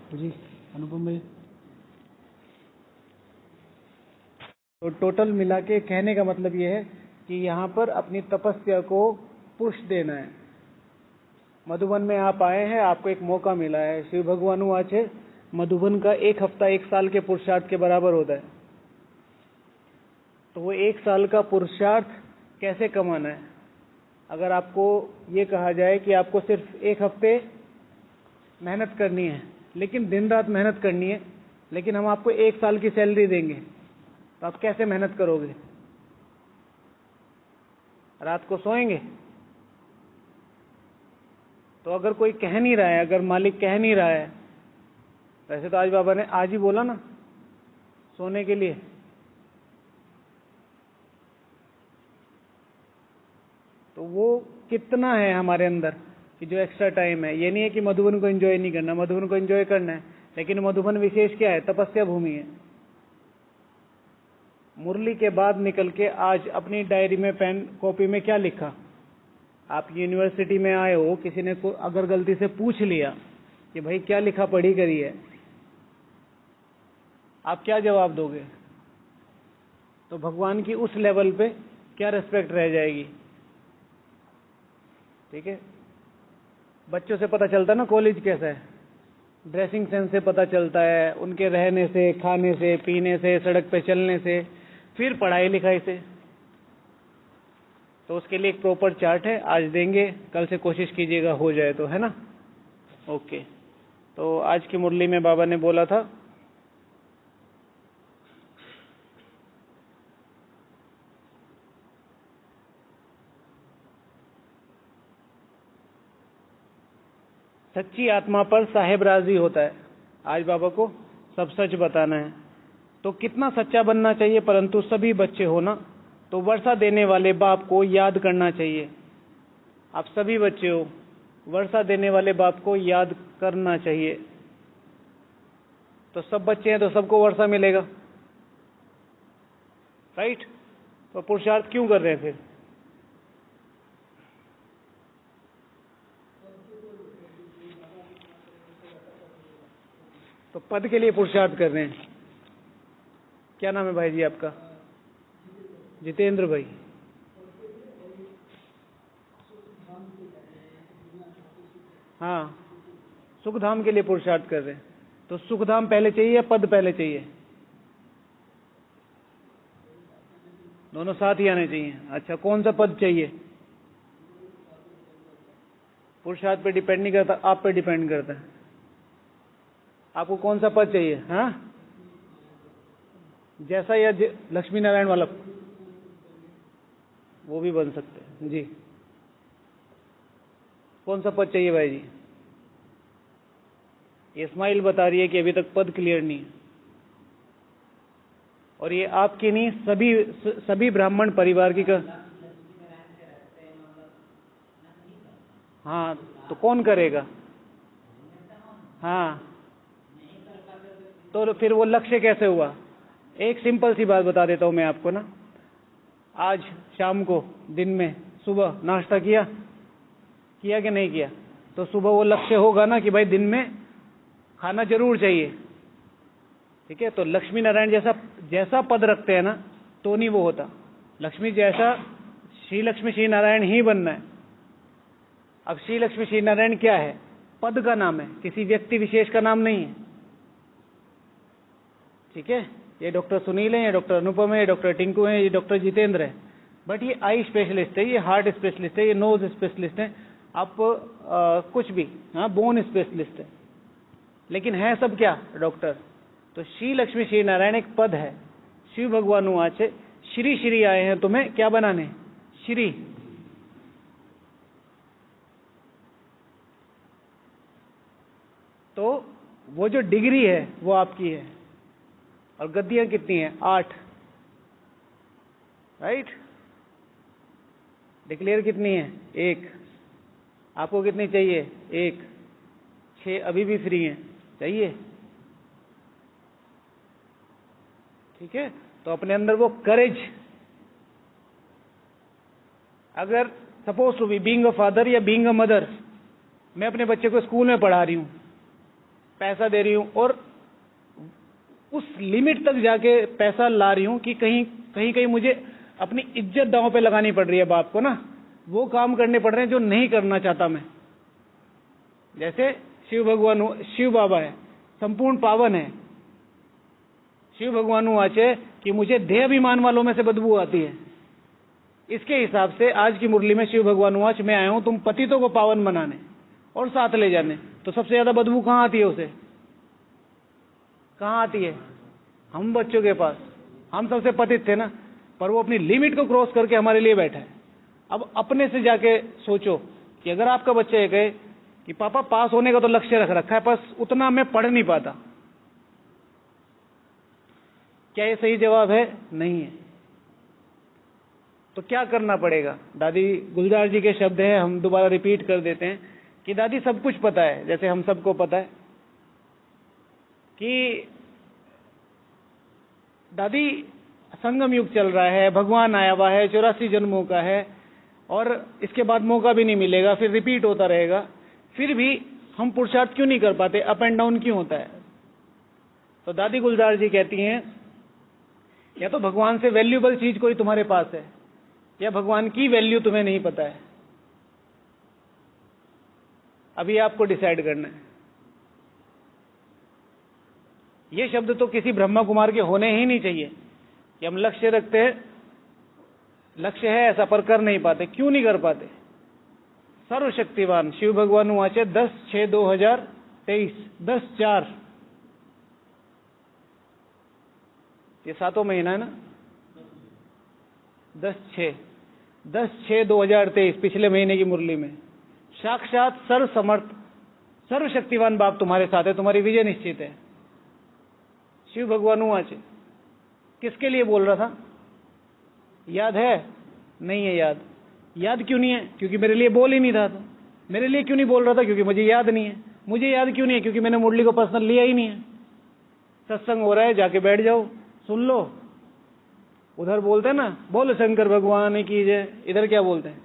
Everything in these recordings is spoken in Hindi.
जी अनुपम भाई। तो टोटल मिला के कहने का मतलब ये है कि यहाँ पर अपनी तपस्या को पुश देना है। मधुबन में आप आए हैं, आपको एक मौका मिला है। शिव भगवान वाचे मधुबन का 1 हफ्ता 1 साल के पुरुषार्थ के बराबर होता है। तो वो 1 साल का पुरुषार्थ कैसे कमाना है? अगर आपको ये कहा जाए कि आपको सिर्फ 1 हफ्ते मेहनत करनी है, लेकिन दिन रात मेहनत करनी है, लेकिन हम आपको 1 साल की सैलरी देंगे, तो आप कैसे मेहनत करोगे? रात को सोएंगे? तो अगर कोई कह नहीं रहा है, अगर मालिक कह नहीं रहा है, वैसे तो आज बाबा ने आज ही बोला ना सोने के लिए, तो वो कितना है हमारे अंदर कि जो एक्स्ट्रा टाइम है। ये नहीं है कि मधुबन को एंजॉय नहीं करना, मधुबन को एंजॉय करना है, लेकिन मधुबन विशेष क्या है? तपस्या भूमि है। मुरली के बाद निकल के आज अपनी डायरी में पेन कॉपी में क्या लिखा? आप यूनिवर्सिटी में आए हो, किसी ने अगर गलती से पूछ लिया कि भाई क्या लिखा पढ़ी करी है, आप क्या जवाब दोगे? तो भगवान की उस लेवल पे क्या रिस्पेक्ट रह जाएगी? ठीक है, बच्चों से पता चलता ना कॉलेज कैसा है, ड्रेसिंग सेंस से पता चलता है, उनके रहने से, खाने से, पीने से, सड़क पे चलने से, फिर पढ़ाई लिखाई से। तो उसके लिए एक प्रॉपर चार्ट है, आज देंगे, कल से कोशिश कीजिएगा हो जाए तो, है ना? ओके। तो आज की मुरली में बाबा ने बोला था सच्ची आत्मा पर साहेब राजी होता है। आज बाबा को सब सच बताना है। तो कितना सच्चा बनना चाहिए? परंतु सभी बच्चे हो ना, तो वर्षा देने वाले बाप को याद करना चाहिए। आप सभी बच्चे हो, वर्षा देने वाले बाप को याद करना चाहिए। तो सब बच्चे हैं तो सबको वर्षा मिलेगा, राइट? तो पुरुषार्थ क्यों कर रहे हैं फिर? तो पद के लिए पुरुषार्थ कर रहे हैं। क्या नाम है भाई जी आपका? जितेंद्र भाई। हाँ, सुखधाम के लिए पुरुषार्थ कर रहे हैं। तो सुखधाम पहले चाहिए या पद पहले चाहिए? दोनों साथ ही आने चाहिए। अच्छा, कौन सा पद चाहिए? पुरुषार्थ पे डिपेंड नहीं करता, आप पे डिपेंड करता है। आपको कौन सा पद चाहिए? हाँ, जैसा या लक्ष्मी नारायण वाला, वो भी बन सकते हैं जी। कौन सा पद चाहिए भाई जी? ये स्माइल बता रही है कि अभी तक पद क्लियर नहीं है। और ये आपकी नहीं, सभी ब्राह्मण परिवार की हाँ, तो कौन करेगा? हाँ, तो फिर वो लक्ष्य कैसे हुआ? एक सिंपल सी बात बता देता हूं मैं आपको ना। आज शाम को, दिन में, सुबह नाश्ता किया कि नहीं किया? तो सुबह वो लक्ष्य होगा ना कि भाई दिन में खाना जरूर चाहिए। ठीक है, तो लक्ष्मी नारायण जैसा पद रखते हैं ना, तो नहीं वो होता। लक्ष्मी जैसा श्री लक्ष्मी श्री नारायण ही बनना है। अब श्री लक्ष्मी श्री नारायण क्या है? पद का नाम है, किसी व्यक्ति विशेष का नाम नहीं है। ठीक है, ये डॉक्टर सुनील है, ये डॉक्टर अनुपम है, ये डॉक्टर टिंकू है, ये डॉक्टर जितेंद्र है, बट ये आई स्पेशलिस्ट है, ये हार्ट स्पेशलिस्ट है, ये नोज स्पेशलिस्ट है, आप कुछ भी, हाँ, बोन स्पेशलिस्ट है, लेकिन है सब क्या? डॉक्टर। तो श्री लक्ष्मी श्री नारायण एक पद है। शिव भगवान वाचे श्री श्री आए हैं तुम्हें क्या बनाने? श्री। तो वो जो डिग्री है वो आपकी है। और गद्दियां कितनी हैं? 8, राइट? डिक्लेयर कितनी है? 1। आपको कितनी चाहिए? 1। 6 अभी भी फ्री हैं, चाहिए? ठीक है, तो अपने अंदर वो करेज, अगर suppose to be being a father या बीइंग अ मदर, मैं अपने बच्चे को स्कूल में पढ़ा रही हूं, पैसा दे रही हूं और उस लिमिट तक जाके पैसा ला रही हूं कि कहीं कहीं कहीं मुझे अपनी इज्जत दांव पे लगानी पड़ रही है बाप को ना, वो काम करने पड़ रहे हैं जो नहीं करना चाहता मैं। जैसे शिव भगवान, शिव बाबा है, संपूर्ण पावन है, शिव भगवान वाचे कि मुझे देह अभिमान वालों में से बदबू आती है। इसके हिसाब से आज की मुरली में शिव भगवान वाच मैं आया हूं तुम पतितों को पावन बनाने और साथ ले जाने। तो सबसे ज्यादा बदबू कहां आती है उसे? कहां आती है? हम बच्चों के पास। हम सबसे पतित थे ना, पर वो अपनी लिमिट को क्रॉस करके हमारे लिए बैठा है। अब अपने से जाके सोचो कि अगर आपका बच्चा ये कहे कि पापा पास होने का तो लक्ष्य रख रखा है, बस उतना मैं पढ़ नहीं पाता, क्या ये सही जवाब है? नहीं है। तो क्या करना पड़ेगा? दादी गुलजार जी के शब्द हैं, हम दोबारा रिपीट कर देते हैं कि दादी सब कुछ पता है, जैसे हम सबको पता है कि दादी संगम युग चल रहा है, भगवान आया हुआ है, 84 जन्मों का है और इसके बाद मौका भी नहीं मिलेगा, फिर रिपीट होता रहेगा। फिर भी हम पुरुषार्थ क्यों नहीं कर पाते? अप एंड डाउन क्यों होता है? तो दादी गुलजार जी कहती हैं या तो भगवान से वैल्यूएबल चीज कोई तुम्हारे पास है या भगवान की वैल्यू तुम्हें नहीं पता है। अभी आपको डिसाइड करना है। ये शब्द तो किसी ब्रह्मा कुमार के होने ही नहीं चाहिए कि हम लक्ष्य रखते हैं, लक्ष्य है ऐसा पर कर नहीं पाते। क्यों नहीं कर पाते? सर्वशक्तिवान शिव भगवान वाचे 10/6/2023, 10/4, ये 7वां महीना है ना, 10/6/2023 पिछले महीने की मुरली में साक्षात सर्व समर्थ सर्वशक्तिवान बाप तुम्हारे साथ है, तुम्हारी विजय निश्चित है। शिव भगवान वाचे किसके लिए बोल रहा था? याद है? नहीं है याद। याद क्यों नहीं है? क्योंकि मेरे लिए बोल ही नहीं रहा था। मेरे लिए क्यों नहीं बोल रहा था? क्योंकि मुझे याद नहीं है। मुझे याद क्यों नहीं है? क्योंकि मैंने मुरली को पर्सनल लिया ही नहीं है। सत्संग हो रहा है, जाके बैठ जाओ, सुन लो। उधर बोलते हैं ना बोल शंकर भगवान की जय, इधर क्या बोलते हैं?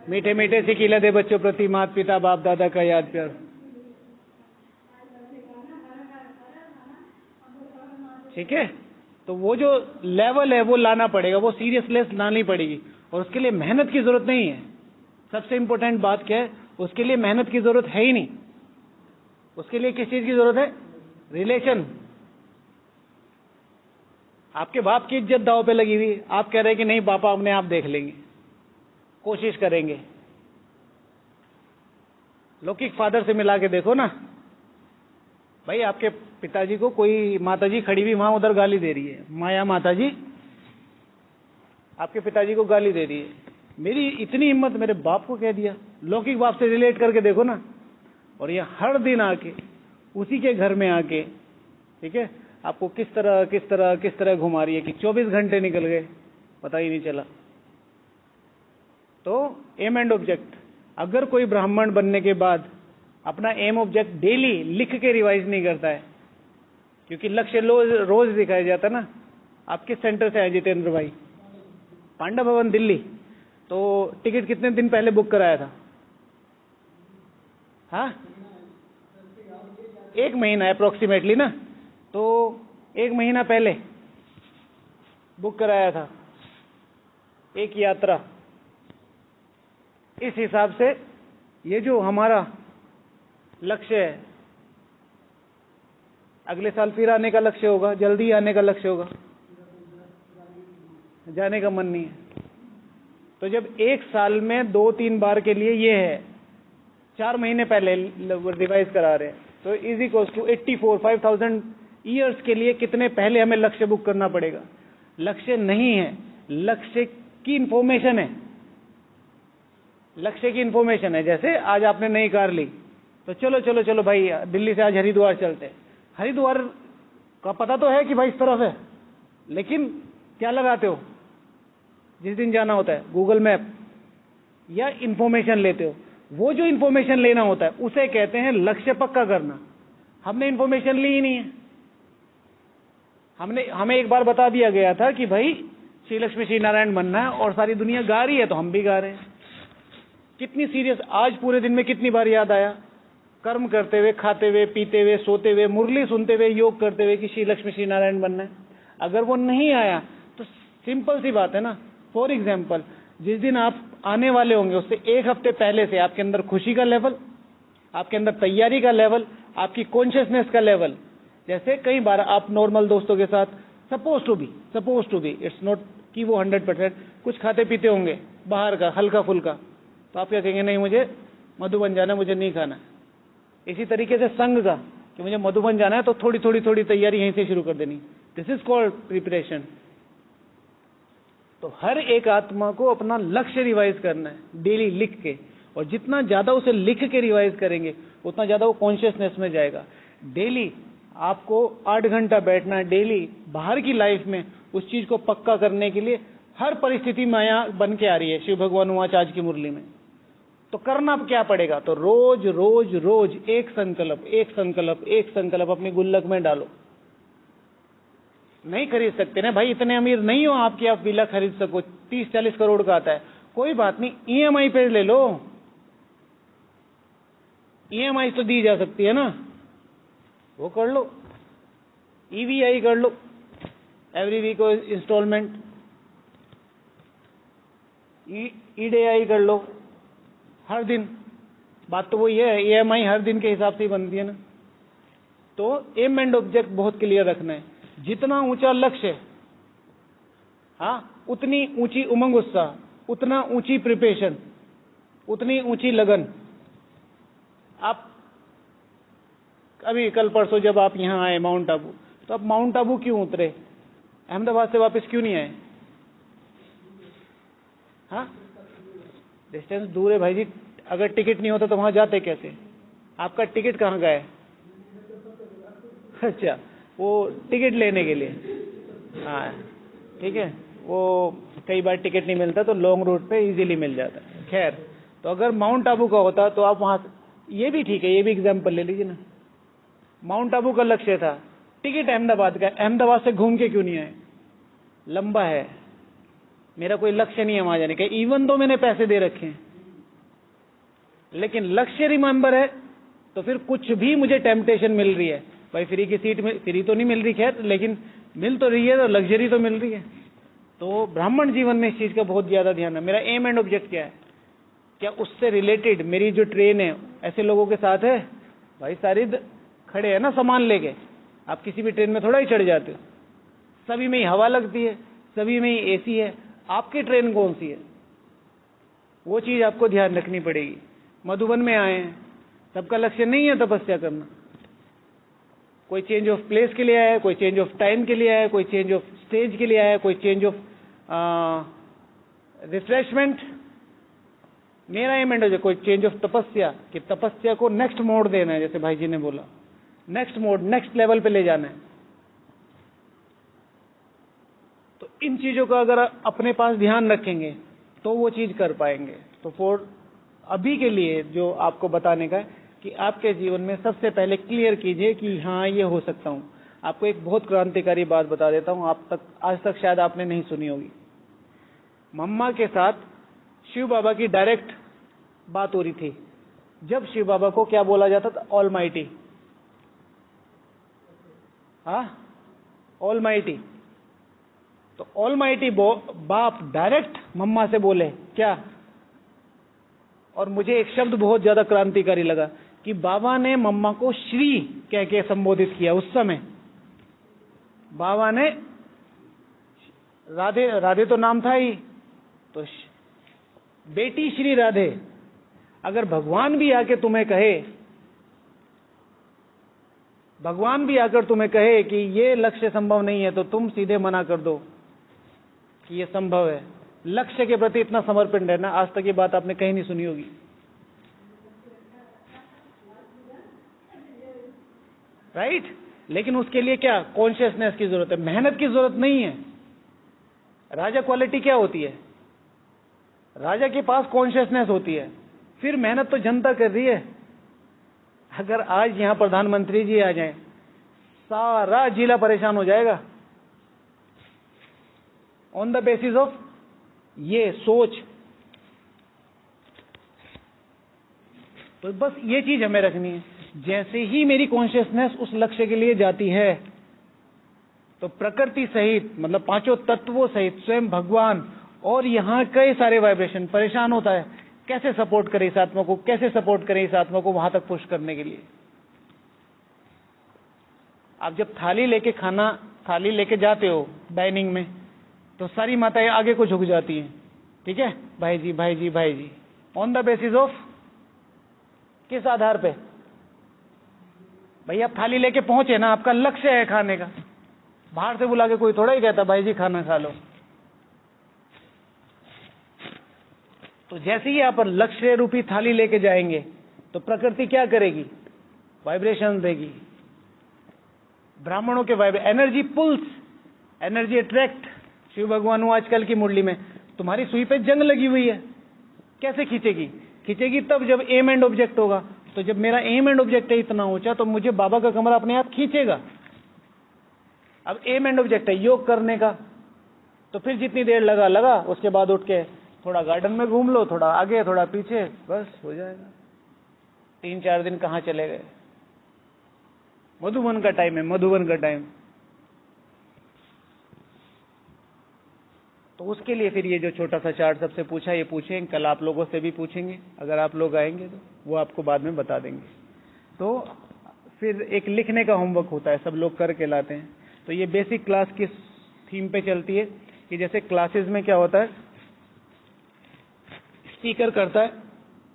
मीठे मीठे से खिला दे बच्चों प्रति माता पिता बाप दादा का याद प्यार। ठीक है, तो वो जो लेवल है वो लाना पड़ेगा, वो सीरियसनेस लानी पड़ेगी और उसके लिए मेहनत की जरूरत नहीं है। सबसे इंपॉर्टेंट बात क्या है? उसके लिए मेहनत की जरूरत है ही नहीं। उसके लिए किस चीज की जरूरत है? रिलेशन। आपके बाप की इज्जत दांव पे लगी हुई, आप कह रहे हैं कि नहीं पापा अपने आप देख लेंगे, कोशिश करेंगे। लौकिक फादर से मिला के देखो ना भाई, आपके पिताजी को कोई माताजी खड़ी हुई वहां उधर गाली दे रही है, माया माताजी आपके पिताजी को गाली दे रही है। मेरी इतनी हिम्मत, मेरे बाप को कह दिया। लौकिक बाप से रिलेट करके देखो ना, और ये हर दिन आके उसी के घर में आके, ठीक है, आपको किस तरह घुमा रही है कि 24 घंटे निकल गए पता ही नहीं चला। तो एम एंड ऑब्जेक्ट, अगर कोई ब्राह्मण बनने के बाद अपना एम ऑब्जेक्ट डेली लिख के रिवाइज नहीं करता है, क्योंकि लक्ष्य रोज दिखाया जाता ना। आप किस सेंटर से आए जितेंद्र भाई? पांडा भवन दिल्ली। तो टिकट कितने दिन पहले बुक कराया था? हाँ, 1 महीना अप्रोक्सीमेटली ना, तो 1 महीना पहले बुक कराया था एक यात्रा। इस हिसाब से ये जो हमारा लक्ष्य है, अगले साल फिर आने का लक्ष्य होगा, जल्दी आने का लक्ष्य होगा, जाने का मन नहीं है। तो जब 1 साल में 2-3 बार के लिए ये है, 4 महीने पहले रिवाइज करा रहे हैं, तो इज इक्वल्स टू 84 5000 ईयर्स के लिए कितने पहले हमें लक्ष्य बुक करना पड़ेगा? लक्ष्य नहीं है, लक्ष्य की इंफॉर्मेशन है। लक्ष्य की इंफॉर्मेशन है। जैसे आज आपने नई कार ली, तो चलो चलो चलो भाई दिल्ली से आज हरिद्वार चलते हैं। हरिद्वार का पता तो है कि भाई इस तरफ है, लेकिन क्या लगाते हो जिस दिन जाना होता है? गूगल मैप या इंफॉर्मेशन लेते हो। वो जो इंफॉर्मेशन लेना होता है उसे कहते हैं लक्ष्य पक्का करना। हमने इंफॉर्मेशन ली ही नहीं है। हमें एक बार बता दिया गया था कि भाई श्री लक्ष्मी श्री नारायण बनना है और सारी दुनिया गा रही है तो हम भी गा रहे हैं। कितनी सीरियस, आज पूरे दिन में कितनी बार याद आया? कर्म करते हुए, खाते हुए, पीते हुए, सोते हुए, मुरली सुनते हुए, योग करते हुए कि श्री लक्ष्मी श्री नारायण बनना है। अगर वो नहीं आया तो सिंपल सी बात है ना, फॉर एग्जाम्पल जिस दिन आप आने वाले होंगे उससे एक हफ्ते पहले से आपके अंदर खुशी का लेवल, आपके अंदर तैयारी का लेवल, आपकी कॉन्शियसनेस का लेवल, जैसे कई बार आप नॉर्मल दोस्तों के साथ suppose to be it's not कि वो 100% कुछ खाते पीते होंगे बाहर का हल्का फुल्का, तो आप क्या कहेंगे, नहीं मुझे मधुबन जाना है, मुझे नहीं खाना। इसी तरीके से संघ का कि मुझे मधुबन जाना है तो थोड़ी तैयारी यहीं से शुरू कर देनी, दिस इज कॉल्ड प्रिपरेशन। तो हर एक आत्मा को अपना लक्ष्य रिवाइज करना है डेली लिख के, और जितना ज्यादा उसे लिख के रिवाइज करेंगे उतना ज्यादा वो कॉन्शियसनेस में जाएगा। डेली आपको 8 घंटा बैठना है, डेली बाहर की लाइफ में उस चीज को पक्का करने के लिए हर परिस्थिति माया बन के आ रही है। शिव भगवान वाच आज की मुरली में तो करना क्या पड़ेगा, तो रोज रोज रोज एक संकल्प अपनी गुल्लक में डालो। नहीं खरीद सकते ना भाई, इतने अमीर नहीं हो आपकी आप विला खरीद सको, 30-40 करोड़ का आता है, कोई बात नहीं, ईएमआई पे ले लो, ईएमआई तो दी जा सकती है ना, वो कर लो, ईवीआई कर लो, एवरी वीक इंस्टॉलमेंट, ईडीआई कर लो हर दिन। बात तो वही है, ईएमआई हर दिन के हिसाब से ही बनती है ना। तो एम एंड ऑब्जेक्ट बहुत क्लियर रखना है, जितना ऊंचा लक्ष्य, हाँ उतनी ऊंची उमंग उत्साह, उतना ऊंची प्रिपरेशन, उतनी ऊंची लगन। आप अभी कल परसों जब आप यहाँ आए माउंट आबू, तो आप माउंट आबू क्यों उतरे, अहमदाबाद से वापस क्यों नहीं आए? हाँ डिस्टेंस दूर है भाई जी, अगर टिकट नहीं होता तो वहां जाते कैसे? आपका टिकट कहाँ गया है? अच्छा, वो टिकट लेने के लिए, हाँ ठीक है, वो कई बार टिकट नहीं मिलता तो लॉन्ग रूट पे इजीली मिल जाता है। खैर, तो अगर माउंट आबू का होता तो आप वहां, ये भी ठीक है, ये भी एग्जाम्पल ले लीजिए ना। माउंट आबू का लक्ष्य था, टिकट अहमदाबाद का, अहमदाबाद से घूम के क्यों नहीं आए? लंबा है, मेरा कोई लक्ष्य नहीं है वहां जाने का, इवन तो मैंने पैसे दे रखे हैं, लेकिन लक्ष्य रिमेंबर है, तो फिर कुछ भी मुझे टेम्पटेशन मिल रही है भाई, फ्री की सीट में, फ्री तो नहीं मिल रही खैर, लेकिन मिल तो रही है, तो लग्जरी तो मिल रही है। तो ब्राह्मण जीवन में इस चीज का बहुत ज्यादा ध्यान है। मेरा एम एंड ऑब्जेक्ट क्या है, क्या उससे रिलेटेड मेरी जो ट्रेन है ऐसे लोगों के साथ है भाई, सारी खड़े है ना सामान लेके, आप किसी भी ट्रेन में थोड़ा ही चढ़ जाते हो, सभी में ही हवा लगती है, सभी में ही एसी है, आपकी ट्रेन कौन सी है, वो चीज आपको ध्यान रखनी पड़ेगी। मधुबन में आए हैं, सबका लक्ष्य नहीं है तपस्या करना, कोई चेंज ऑफ प्लेस के लिए आया, कोई चेंज ऑफ टाइम के लिए आया, कोई चेंज ऑफ स्टेज के लिए आया, कोई चेंज ऑफ रिफ्रेशमेंट। मेरा एम एंड कोई चेंज ऑफ तपस्या, कि तपस्या को नेक्स्ट मोड देना है, जैसे भाई जी ने बोला, नेक्स्ट मोड, नेक्स्ट लेवल पे ले जाना है। तो इन चीजों का अगर अपने पास ध्यान रखेंगे तो वो चीज कर पाएंगे। तो फॉर अभी के लिए जो आपको बताने का है कि आपके जीवन में सबसे पहले क्लियर कीजिए कि हाँ ये हो सकता हूं। आपको एक बहुत क्रांतिकारी बात बता देता हूं, आज तक शायद आपने नहीं सुनी होगी। मम्मा के साथ शिव बाबा की डायरेक्ट बात हो रही थी, जब शिव बाबा को क्या बोला जाता था, ऑलमाइटी, हाँ ऑलमाइटी। तो ऑलमाइटी बाप डायरेक्ट मम्मा से बोले क्या, और मुझे एक शब्द बहुत ज्यादा क्रांतिकारी लगा कि बाबा ने मम्मा को श्री कह के संबोधित किया। उस समय बाबा ने, राधे, राधे तो नाम था ही, तो बेटी श्री राधे। अगर भगवान भी आके तुम्हें कहे, भगवान भी आकर तुम्हें कहे कि ये लक्ष्य संभव नहीं है, तो तुम सीधे मना कर दो कि ये संभव है। लक्ष्य के प्रति इतना समर्पण रहना, आज तक ये बात आपने कहीं नहीं सुनी होगी, राइट? लेकिन उसके लिए क्या कॉन्शियसनेस की जरूरत है, मेहनत की जरूरत नहीं है। राजा क्वालिटी क्या होती है, राजा के पास कॉन्शियसनेस होती है, फिर मेहनत तो जनता कर रही है। अगर आज यहां प्रधानमंत्री जी आ जाएं, सारा जिला परेशान हो जाएगा ऑन द बेसिस ऑफ ये सोच। तो बस ये चीज हमें रखनी है। जैसे ही मेरी कॉन्शियसनेस उस लक्ष्य के लिए जाती है तो प्रकृति सहित, मतलब पांचों तत्वों सहित स्वयं भगवान और यहाँ कई सारे वाइब्रेशन परेशान होता है, कैसे सपोर्ट करे इस आत्मा को, कैसे सपोर्ट करे इस आत्मा को वहां तक पुश करने के लिए। आप जब थाली लेके जाते हो डाइनिंग में, तो सारी माताएं आगे को झुक जाती हैं, ठीक है, भाई जी भाई जी भाई जी, ऑन द बेसिस ऑफ किस आधार पे? भाई आप थाली लेके पहुंचे ना, आपका लक्ष्य है खाने का, बाहर से बुला के कोई थोड़ा ही कहता भाई जी खाना खा लो। तो जैसे ही आप लक्ष्य रूपी थाली लेके जाएंगे तो प्रकृति क्या करेगी? वाइब्रेशन देगी। ब्राह्मणों के energy pulls, energy attract. Shiva भगवान हूं आजकल की मुरली में, तुम्हारी सुई पे जंग लगी हुई है, कैसे खींचेगी? खींचेगी तब जब एम एंड ऑब्जेक्ट होगा। तो जब मेरा एम एंड ऑब्जेक्ट है इतना ऊंचा, तो मुझे बाबा का कमरा अपने आप खींचेगा। अब एम एंड ऑब्जेक्ट है योग करने का, तो फिर जितनी देर लगा, उसके बाद उठ के थोड़ा गार्डन में घूम लो, थोड़ा आगे थोड़ा पीछे, बस हो जाएगा। 3-4 दिन कहाँ चले गए? मधुबन का टाइम है, मधुबन का टाइम। तो उसके लिए फिर ये जो छोटा सा चार्ट सबसे पूछा, ये पूछेंगे, कल आप लोगों से भी पूछेंगे, अगर आप लोग आएंगे तो वो आपको बाद में बता देंगे। तो फिर एक लिखने का होमवर्क होता है, सब लोग करके लाते हैं। तो ये बेसिक क्लास किस थीम पे चलती है कि जैसे क्लासेस में क्या होता है, स्पीकर करता है,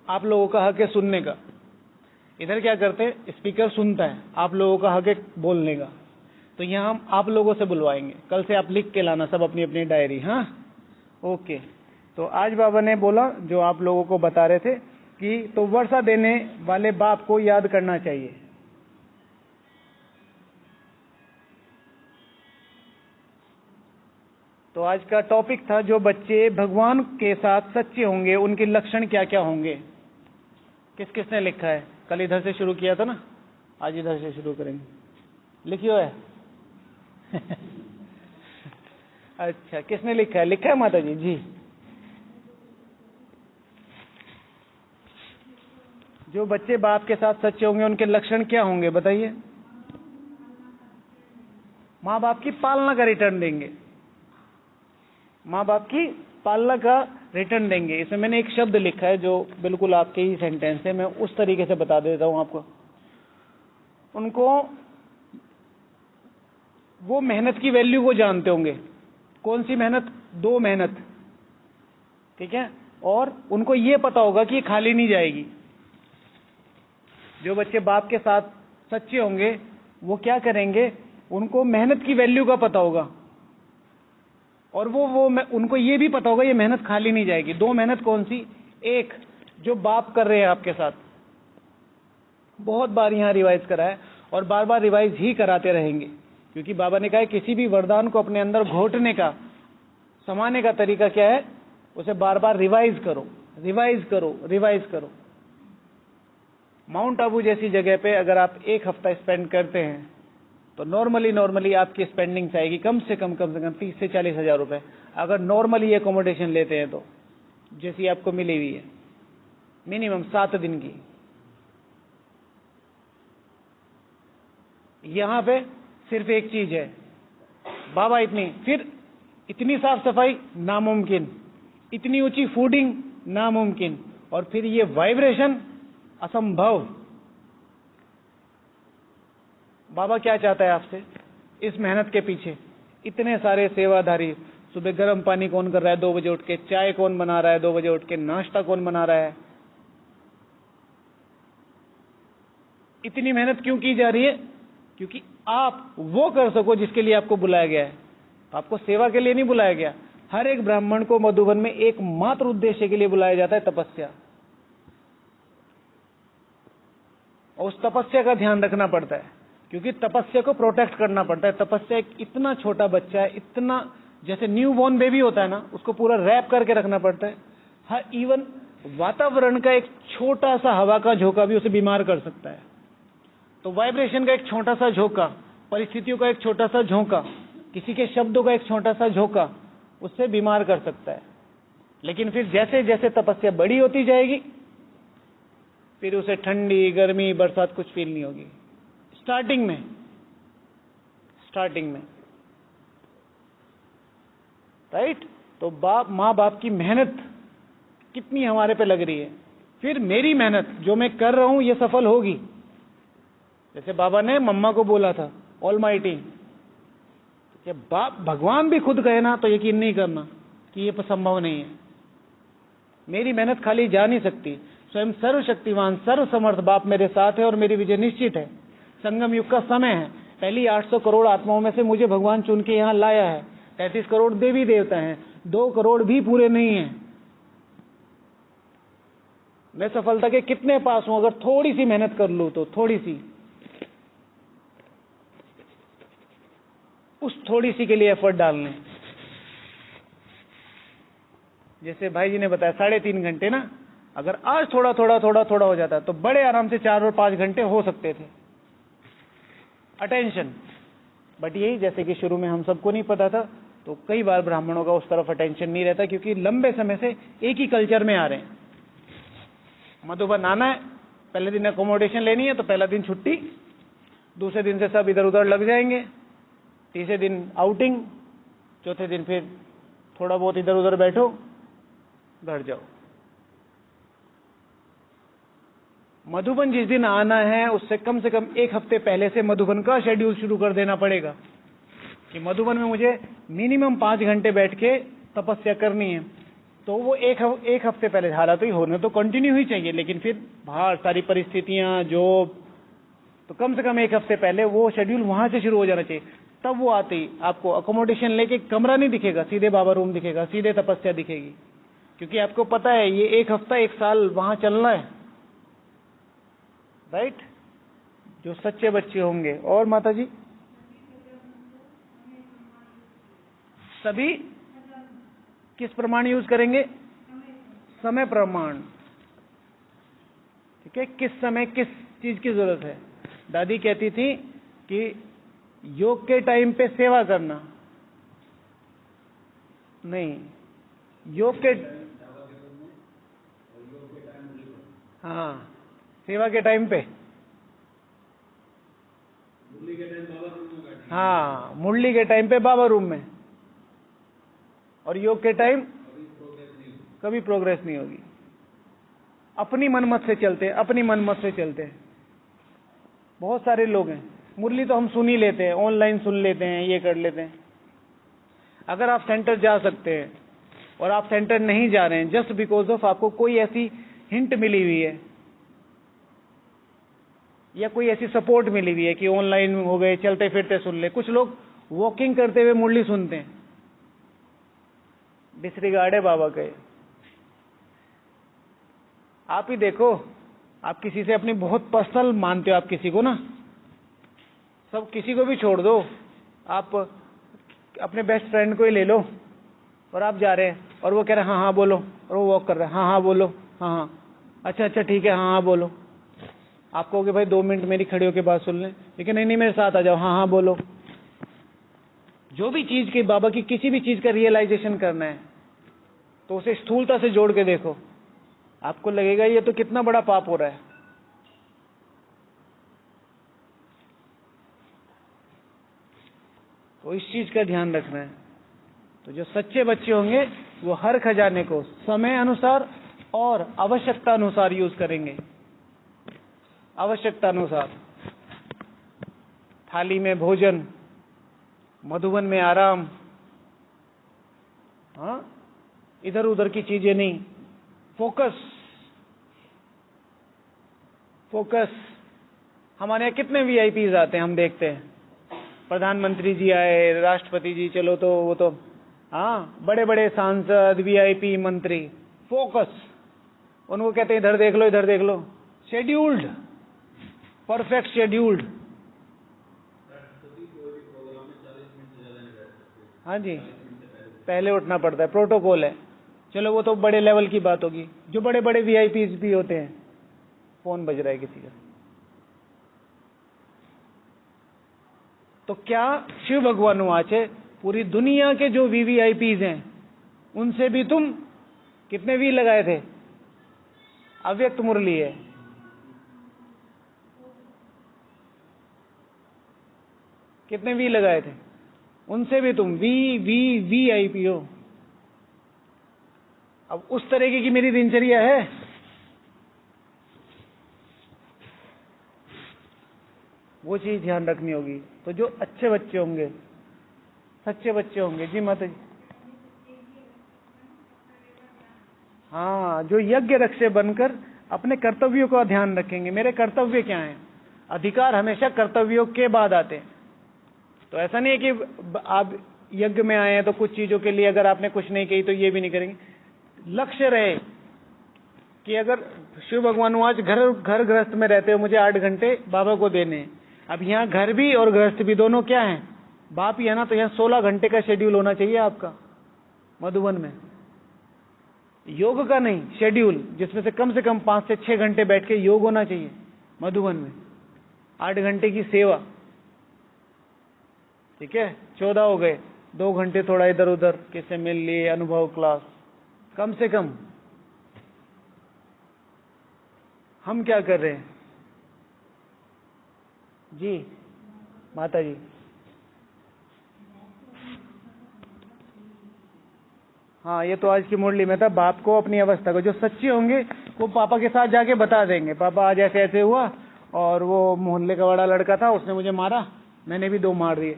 आप लोगों का हक है सुनने का। इधर क्या करते हैं, स्पीकर सुनता है, आप लोगों का हक है बोलने का। तो यहाँ हम आप लोगों से बुलवाएंगे, कल से आप लिख के लाना सब अपनी अपनी डायरी। हाँ, ओके। तो आज बाबा ने बोला, जो आप लोगों को बता रहे थे कि तो वर्षा देने वाले बाप को याद करना चाहिए। तो आज का टॉपिक था, जो बच्चे भगवान के साथ सच्चे होंगे उनके लक्षण क्या क्या होंगे। किस किसने लिखा है? कल इधर से शुरू किया था ना, आज इधर से शुरू करेंगे। लिखियो है अच्छा, किसने लिखा है? लिखा है माता जी? जी। जो बच्चे बाप के साथ सच्चे होंगे उनके लक्षण क्या होंगे बताइए? माँ बाप की पालना का रिटर्न देंगे, माँ बाप की पालना का रिटर्न देंगे। इसमें मैंने एक शब्द लिखा है जो बिल्कुल आपके ही सेंटेंस है, मैं उस तरीके से बता देता हूं आपको। उनको वो मेहनत की वैल्यू को जानते होंगे। कौन सी मेहनत? 2 मेहनत, ठीक है। और उनको ये पता होगा कि ये खाली नहीं जाएगी। जो बच्चे बाप के साथ सच्चे होंगे वो क्या करेंगे, उनको मेहनत की वैल्यू का पता होगा, और वो उनको ये भी पता होगा ये मेहनत खाली नहीं जाएगी। 2 मेहनत कौन सी? एक, जो बाप कर रहे हैं आपके साथ, बहुत बार यहाँ रिवाइज करा है और बार बार रिवाइज ही कराते रहेंगे, क्योंकि बाबा ने कहा है किसी भी वरदान को अपने अंदर घोटने का, समाने का तरीका क्या है? उसे बार बार रिवाइज करो, रिवाइज करो, रिवाइज करो। माउंट आबू जैसी जगह पे अगर आप 1 हफ्ता स्पेंड करते हैं तो नॉर्मली आपकी स्पेंडिंग आएगी कम से कम 30 से 40 हजार रुपए, अगर नॉर्मली एकोमोडेशन लेते हैं तो, जैसी आपको मिली हुई है, मिनिमम 7 दिन की। यहां पे सिर्फ एक चीज है, बाबा इतनी साफ सफाई नामुमकिन, इतनी ऊंची फूडिंग नामुमकिन, और फिर ये वाइब्रेशन असंभव। बाबा क्या चाहता है आपसे? इस मेहनत के पीछे इतने सारे सेवाधारी, सुबह गर्म पानी कौन कर रहा है 2 बजे उठ के, चाय कौन बना रहा है 2 बजे उठ के, नाश्ता कौन बना रहा है, इतनी मेहनत क्यों की जा रही है? क्योंकि आप वो कर सको जिसके लिए आपको बुलाया गया है। आपको सेवा के लिए नहीं बुलाया गया। हर एक ब्राह्मण को मधुबन में एकमात्र उद्देश्य के लिए बुलाया जाता है, तपस्या। और उस तपस्या का ध्यान रखना पड़ता है, क्योंकि तपस्या को प्रोटेक्ट करना पड़ता है। तपस्या एक इतना छोटा बच्चा है, इतना जैसे न्यू बॉर्न बेबी होता है ना, उसको पूरा रैप करके रखना पड़ता है। हर इवन वातावरण का एक छोटा सा हवा का झोंका भी उसे बीमार कर सकता है। तो वाइब्रेशन का एक छोटा सा झोंका, परिस्थितियों का एक छोटा सा झोंका, किसी के शब्दों का एक छोटा सा झोंका उससे बीमार कर सकता है। लेकिन फिर जैसे जैसे तपस्या बड़ी होती जाएगी, फिर उसे ठंडी, गर्मी, बरसात कुछ फील नहीं होगी स्टार्टिंग में, राइट। तो माँ बाप की मेहनत कितनी हमारे पे लग रही है, फिर मेरी मेहनत जो मैं कर रहा हूं ये सफल होगी। जैसे बाबा ने मम्मा को बोला था ऑलमाइटी, कि बाप भगवान भी खुद कहे ना तो यकीन नहीं करना कि ये संभव नहीं है। मेरी मेहनत खाली जा नहीं सकती, स्वयं सर्वशक्तिमान सर्वसमर्थ बाप मेरे साथ है और मेरी विजय निश्चित है। संगम युग का समय है, पहली 800 करोड़ आत्माओं में से मुझे भगवान चुन के यहाँ लाया है। 33 करोड़ देवी देवता हैं, 2 करोड़ भी पूरे नहीं हैं। मैं सफलता के कितने पास हूं, अगर थोड़ी सी मेहनत कर लूं तो, थोड़ी सी, उस थोड़ी सी के लिए एफर्ट डालने। जैसे भाई जी ने बताया 3.5 घंटे ना, अगर आज थोड़ा थोड़ा हो जाता तो बड़े आराम से 4 और 5 घंटे हो सकते थे। अटेंशन, बट यही जैसे कि शुरू में हम सबको नहीं पता था, तो कई बार ब्राह्मणों का उस तरफ अटेंशन नहीं रहता, क्योंकि लंबे समय से एक ही कल्चर में आ रहे हैं। मधुबन आना है, पहले दिन अकोमोडेशन लेनी है तो पहला दिन छुट्टी, दूसरे दिन से सब इधर उधर लग जाएंगे, तीसरे दिन आउटिंग, चौथे दिन फिर थोड़ा बहुत इधर उधर बैठो, घर जाओ। मधुबन जिस दिन आना है उससे कम से कम 1 हफ्ते पहले से मधुबन का शेड्यूल शुरू कर देना पड़ेगा, कि मधुबन में मुझे मिनिमम 5 घंटे बैठ के तपस्या करनी है। तो वो एक हफ्ते पहले, हालांकि होने तो कंटिन्यू ही चाहिए, लेकिन फिर बाहर सारी परिस्थितियां, जॉब, तो कम से कम 1 हफ्ते पहले वो शेड्यूल वहां से शुरू हो जाना चाहिए। तब वो आते ही आपको अकोमोडेशन लेके कमरा नहीं दिखेगा, सीधे बाबा रूम दिखेगा, सीधे तपस्या दिखेगी, क्योंकि आपको पता है ये 1 हफ्ता 1 साल वहां चलना है, राइट। जो सच्चे बच्चे होंगे। और माता जी सभी किस प्रमाण यूज करेंगे? समय प्रमाण, ठीक है। किस समय किस चीज की जरूरत है। दादी कहती थी कि योग के टाइम पे सेवा करना नहीं, योग के, हाँ, सेवा के टाइम पे, हाँ, मुरली के टाइम पे बाबा रूम में, और योग के टाइम कभी प्रोग्रेस नहीं होगी। अपनी मनमत से चलते हैं, अपनी मनमत से चलते हैं। बहुत सारे लोग हैं, मुरली तो हम सुन ही लेते हैं, ऑनलाइन सुन लेते हैं, ये कर लेते हैं। अगर आप सेंटर जा सकते हैं और आप सेंटर नहीं जा रहे हैं जस्ट बिकॉज ऑफ आपको कोई ऐसी हिंट मिली हुई है या कोई ऐसी सपोर्ट मिली हुई है कि ऑनलाइन हो गए, चलते फिरते सुन ले। कुछ लोग वॉकिंग करते हुए मुरली सुनते हैं, डिसरिगार्ड है बाबा के। आप ही देखो, आप किसी से अपनी बहुत पर्सनल मानते हो, आप किसी को ना, सब किसी को भी छोड़ दो, आप अपने बेस्ट फ्रेंड को ही ले लो, और आप जा रहे हैं और वो कह रहे हैं हाँ हाँ बोलो, और वो वॉक कर रहा है हाँ हाँ बोलो, हाँ हाँ, अच्छा अच्छा ठीक है हाँ हाँ बोलो। आप कहोगे भाई 2 मिनट मेरी खड़ी होकर बात सुन लें, लेकिन नहीं नहीं मेरे साथ आ जाओ, हाँ हाँ बोलो। जो भी चीज की बाबा की किसी भी चीज का रियलाइजेशन करना है तो उसे स्थूलता से जोड़ के देखो, आपको लगेगा ये तो कितना बड़ा पाप हो रहा है। तो इस चीज का ध्यान रखना है। तो जो सच्चे बच्चे होंगे वो हर खजाने को समय अनुसार और आवश्यकता अनुसार यूज करेंगे। आवश्यकता अनुसार, थाली में भोजन, मधुबन में आराम, हाँ, इधर उधर की चीजें नहीं। Focus, focus. हमारे यहाँ कितने वीआईपीज आते हैं, हम देखते हैं, प्रधानमंत्री जी आए, राष्ट्रपति जी, चलो तो वो तो, हाँ, बड़े बड़े सांसद, वीआईपी, मंत्री, फोकस। उनको कहते हैं इधर देख लो, इधर देख लो, शेड्यूल्ड, परफेक्ट शेड्यूल्ड। हाँ जी, पहले उठना पड़ता है, प्रोटोकॉल है। चलो वो तो बड़े लेवल की बात होगी। जो बड़े बड़े वीआईपीज भी होते हैं, फोन बज रहा है किसी का, तो क्या शिव भगवान आचे पूरी दुनिया के जो वीवीआईपीज हैं उनसे भी तुम कितने वी लगाए थे? अव्यक्त मुरली है, कितने वी लगाए थे? उनसे भी तुम वीआईपी हो। अब उस तरीके की मेरी दिनचर्या है। वो चीज ध्यान रखनी होगी। तो जो अच्छे बच्चे होंगे, सच्चे बच्चे होंगे, जी माता जी, हाँ, जो यज्ञ रक्षे बनकर अपने कर्तव्यों का ध्यान रखेंगे। मेरे कर्तव्य क्या हैं? अधिकार हमेशा कर्तव्यों के बाद आते हैं। तो ऐसा नहीं है कि आप यज्ञ में आए हैं तो कुछ चीजों के लिए अगर आपने कुछ नहीं कही तो ये भी नहीं करेंगे। लक्ष्य रहे कि अगर शिव भगवान आज घर गृहस्थ में रहते हो, मुझे 8 घंटे बाबा को देने हैं। अब यहाँ घर भी और गृहस्थ भी दोनों क्या है? बाप ही है ना। तो यहाँ 16 घंटे का शेड्यूल होना चाहिए आपका मधुबन में। योग का नहीं, शेड्यूल, जिसमें से कम 5 से 6 घंटे बैठ के योग होना चाहिए मधुबन में। 8 घंटे की सेवा, ठीक है, 14 हो गए। 2 घंटे थोड़ा इधर उधर किससे मिल लिए, अनुभव क्लास, कम से कम। हम क्या कर रहे हैं? जी माता जी, हाँ, ये तो आज की मुरली में था। बाप को अपनी अवस्था को, जो सच्चे होंगे वो पापा के साथ जाके बता देंगे, पापा आज ऐसे ऐसे हुआ और वो मोहल्ले का बड़ा लड़का था, उसने मुझे मारा, मैंने भी 2 मार दिए।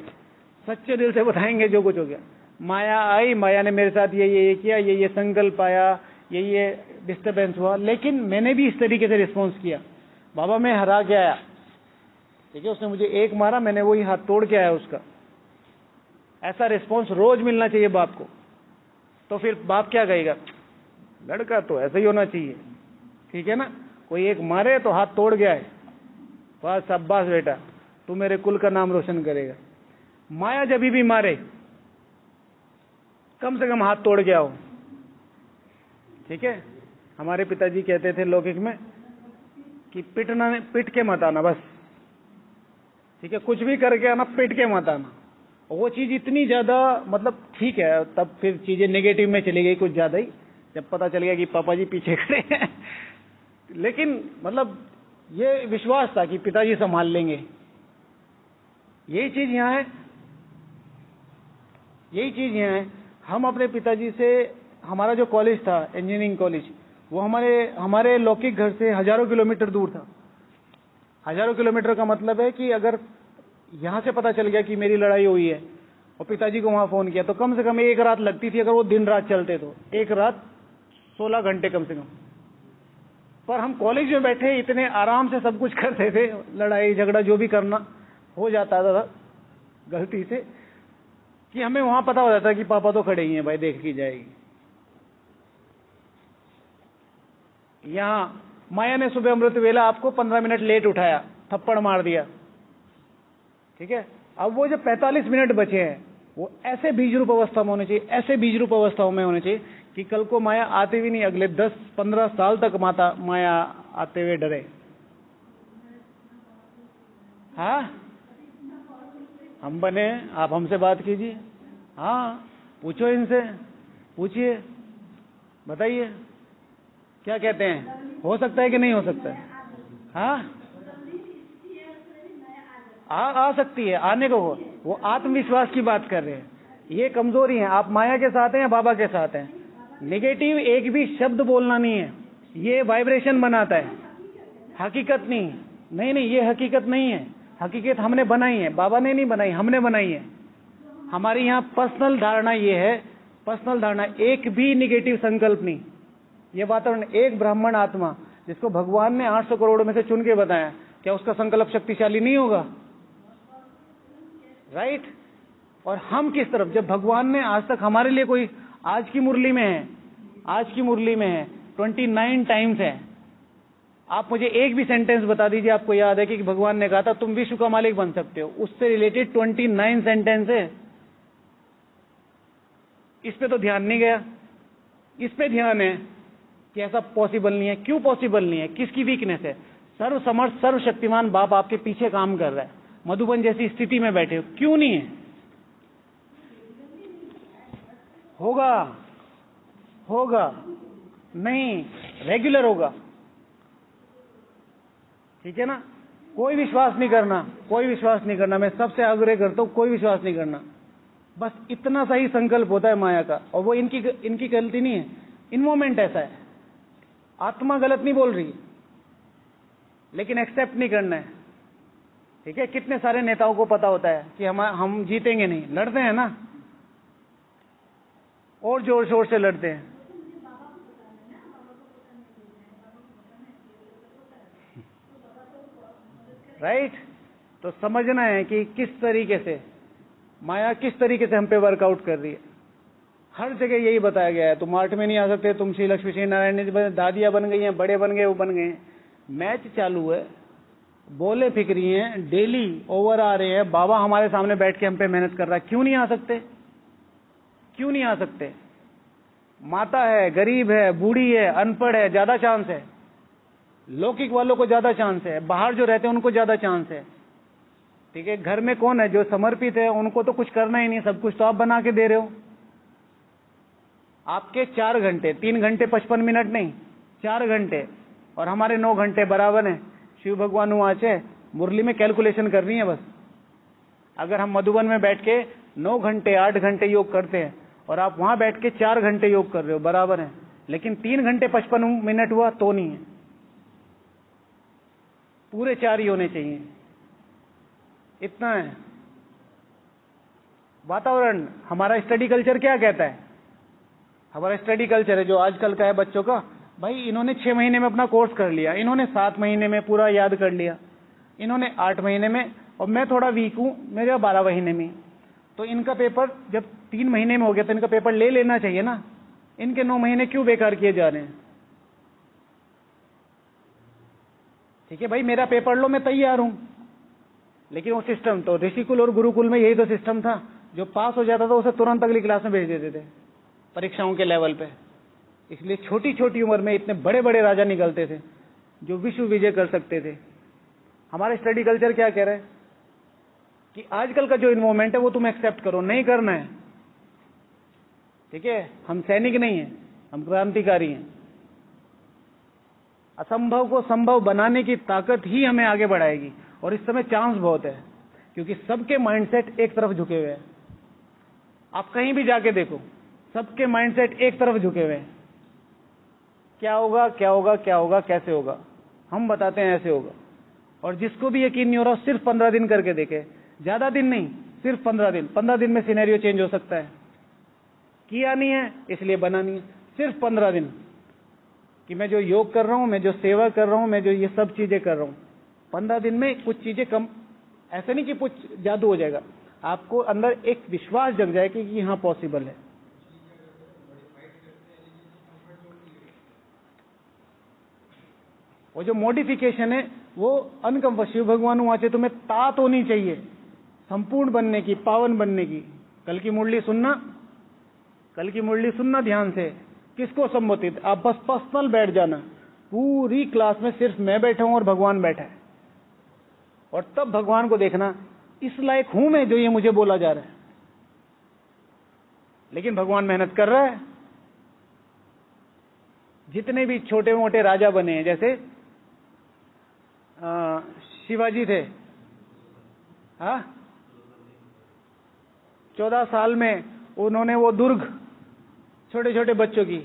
सच्चे दिल से बताएंगे जो कुछ हो गया। माया आई, माया ने मेरे साथ ये किया, ये संकल्प आया, ये डिस्टर्बेंस हुआ, लेकिन मैंने भी इस तरीके से रिस्पॉन्स किया। बाबा मैं हरा के आया, ठीक है, उसने मुझे 1 मारा, मैंने वही हाथ तोड़ के आया उसका। ऐसा रिस्पॉन्स रोज मिलना चाहिए बाप को। तो फिर बाप क्या कहेगा? लड़का तो ऐसा ही होना चाहिए, ठीक है ना। कोई 1 मारे तो हाथ तोड़ गया है, बस शाबाश बेटा, तू मेरे कुल का नाम रोशन करेगा। माया जब भी मारे, कम से कम हाथ तोड़ के आओ, ठीक है। हमारे पिताजी कहते थे लौकिक में कि पिट के मत आना बस, ठीक है, कुछ भी करके आना, पिट के मत आना। वो चीज इतनी ज्यादा, मतलब ठीक है, तब फिर चीजें नेगेटिव में चली गई कुछ ज्यादा ही, जब पता चल गया कि पापा जी पीछे खड़े हैं। लेकिन मतलब ये विश्वास था कि पिताजी संभाल लेंगे। यही चीज यहाँ है, यही चीज यहाँ है। हम अपने पिताजी से, हमारा जो कॉलेज था इंजीनियरिंग कॉलेज, वो हमारे लौकिक घर से हजारों किलोमीटर दूर था। हजारों किलोमीटर का मतलब है कि अगर यहां से पता चल गया कि मेरी लड़ाई हुई है और पिताजी को वहां फोन किया, तो कम से कम 1 रात लगती थी। अगर वो दिन रात चलते तो 1 रात 16 घंटे कम से कम। पर हम कॉलेज में बैठे इतने आराम से सब कुछ करते थे, लड़ाई झगड़ा जो भी करना हो जाता था गलती से, कि हमें वहां पता हो जाता कि पापा तो खड़े ही हैं भाई, देख की जाएगी। यहाँ माया ने सुबह अमृत वेला आपको 15 मिनट लेट उठाया, थप्पड़ मार दिया, ठीक है। अब वो जो 45 मिनट बचे हैं, वो ऐसे बीज रूप अवस्था में होने चाहिए, ऐसे बीज रूप अवस्थाओं में होने चाहिए कि कल को माया आते भी नहीं, अगले 10-15 साल तक माया आते हुए डरे। हाँ, हम बने, आप हमसे बात कीजिए, हाँ, पूछो इनसे, पूछिए, बताइए क्या कहते हैं, हो सकता है कि नहीं हो सकता है? हाँ, आ सकती है, आने को। वो आत्मविश्वास की बात कर रहे हैं। ये कमजोरी है। आप माया के साथ हैं या बाबा के साथ हैं? नेगेटिव एक भी शब्द बोलना नहीं है, ये वाइब्रेशन बनाता है, हकीकत नहीं। नहीं, ये हकीकत नहीं है। हकीकत हमने बनाई है, बाबा ने नहीं बनाई, हमने बनाई है। हमारी यहाँ पर्सनल धारणा ये है, पर्सनल धारणा, एक भी निगेटिव संकल्प नहीं। ये वातावरण, एक ब्राह्मण आत्मा जिसको भगवान ने 800 करोड़ में से चुन के बताया, क्या उसका संकल्प शक्तिशाली नहीं होगा? राइट। और हम किस तरफ, जब भगवान ने आज तक हमारे लिए कोई, आज की मुरली में है, आज की मुरली में है 29 टाइम्स है। आप मुझे एक भी सेंटेंस बता दीजिए आपको याद है कि भगवान ने कहा था तुम विश्व का मालिक बन सकते हो, उससे रिलेटेड 29 सेंटेंस है। इस पे तो ध्यान नहीं गया। इस पे ध्यान है कि ऐसा पॉसिबल नहीं है। क्यों पॉसिबल नहीं है? किसकी वीकनेस है? सर्व समर्थ सर्वशक्तिमान बाप आपके पीछे काम कर रहा है, मधुबन जैसी स्थिति में बैठे हो, क्यों नहीं है? होगा नहीं, रेगुलर होगा, ठीक है ना। कोई विश्वास नहीं करना, कोई विश्वास नहीं करना, मैं सबसे आग्रह करता हूं, कोई विश्वास नहीं करना। बस इतना सा ही संकल्प होता है माया का, और वो इनकी गलती नहीं है, इन्वॉल्वमेंट ऐसा है। आत्मा गलत नहीं बोल रही, लेकिन एक्सेप्ट नहीं करना है। ठीक है, कितने सारे नेताओं को पता होता है कि हम जीतेंगे नहीं, लड़ते हैं ना, और जोर शोर से लड़ते हैं। राइट? तो समझना है कि किस तरीके से माया किस तरीके से हम पे वर्कआउट कर रही है। हर जगह यही बताया गया है, तुम आर्ट में नहीं आ सकते, तुम श्री लक्ष्मी श्री नारायण दादियां बन गई हैं, बड़े बन गए, वो बन गए। मैच चालू है, बोले फिक्री हैं, डेली ओवर आ रहे हैं, बाबा हमारे सामने बैठ के हम पे मेहनत कर रहा है, क्यों नहीं आ सकते? क्यों नहीं आ सकते? माता है, गरीब है, बूढ़ी है, अनपढ़ है, ज्यादा चांस है। लौकिक वालों को ज्यादा चांस है, बाहर जो रहते हैं उनको ज्यादा चांस है। ठीक है, घर में कौन है जो समर्पित है, उनको तो कुछ करना ही नहीं, सब कुछ तो आप बना के दे रहे हो। आपके 4 घंटे, 3 घंटे 55 मिनट नहीं, 4 घंटे, और हमारे 9 घंटे बराबर हैं। शिव भगवान वाच है, मुरली में कैलकुलेशन करनी है बस। अगर हम मधुबन में बैठ के 9 घंटे 8 घंटे योग करते हैं, और आप वहां बैठ के 4 घंटे योग कर रहे हो, बराबर है। लेकिन 3 घंटे 55 मिनट हुआ तो नहीं है, पूरे 4 ही होने चाहिए। इतना है वातावरण। हमारा स्टडी कल्चर क्या कहता है? हमारा स्टडी कल्चर है जो आजकल का है बच्चों का, भाई इन्होंने 6 महीने में अपना कोर्स कर लिया, इन्होंने 7 महीने में पूरा याद कर लिया, इन्होंने 8 महीने में, और मैं थोड़ा वीक हूं, मेरा 12 महीने में। तो इनका पेपर जब 3 महीने में हो गया तो इनका पेपर ले लेना चाहिए ना। इनके 9 महीने क्यों बेकार किए जा रहे हैं? ठीक है भाई, मेरा पेपर लो, मैं तैयार हूं। लेकिन वो सिस्टम तो ऋषिकुल और गुरुकुल में यही तो सिस्टम था, जो पास हो जाता था उसे तुरंत अगली क्लास में भेज देते थे परीक्षाओं के लेवल पे। इसलिए छोटी छोटी उम्र में इतने बड़े बड़े राजा निकलते थे जो विश्व विजय कर सकते थे। हमारा स्टडी कल्चर क्या कह रहा है कि आजकल का जो इन्वॉल्वमेंट है वो तुम एक्सेप्ट करो, नहीं करना है। ठीक है, हम सैनिक नहीं है, हम क्रांतिकारी हैं। असंभव को संभव बनाने की ताकत ही हमें आगे बढ़ाएगी। और इस समय चांस बहुत है, क्योंकि सबके माइंडसेट एक तरफ झुके हुए हैं। आप कहीं भी जाके देखो, सबके माइंडसेट एक तरफ झुके हुए हैं। क्या होगा, क्या होगा, क्या होगा, कैसे होगा, हम बताते हैं ऐसे होगा। और जिसको भी यकीन नहीं हो रहा, सिर्फ 15 दिन करके देखे, ज्यादा दिन नहीं, सिर्फ 15 दिन। 15 दिन में सिनेरियो चेंज हो सकता है। किया नहीं है इसलिए बना नहीं है। सिर्फ 15 दिन कि मैं जो योग कर रहा हूं, मैं जो सेवा कर रहा हूं, मैं जो ये सब चीजें कर रहा हूं, 15 दिन में कुछ चीजें कम, ऐसे नहीं कि कुछ जादू हो जाएगा, आपको अंदर एक विश्वास जग जाएगा कि हाँ पॉसिबल है। वो जो मॉडिफिकेशन है वो अनकंफर्ट, शिव भगवान वाचे तुम्हें तात होनी चाहिए संपूर्ण बनने की, पावन बनने की। कल की मुरली सुनना, कल की मुरली सुनना ध्यान से। किसको संबोधित? आप बस पर्सनल बैठ जाना, पूरी क्लास में सिर्फ मैं बैठा हूं और भगवान बैठा है, और तब भगवान को देखना, इस लायक हूं मैं जो ये मुझे बोला जा रहा है। लेकिन भगवान मेहनत कर रहा है। जितने भी छोटे मोटे राजा बने हैं, जैसे शिवाजी थे, हाँ 14 साल में उन्होंने वो दुर्ग, छोटे छोटे बच्चों की,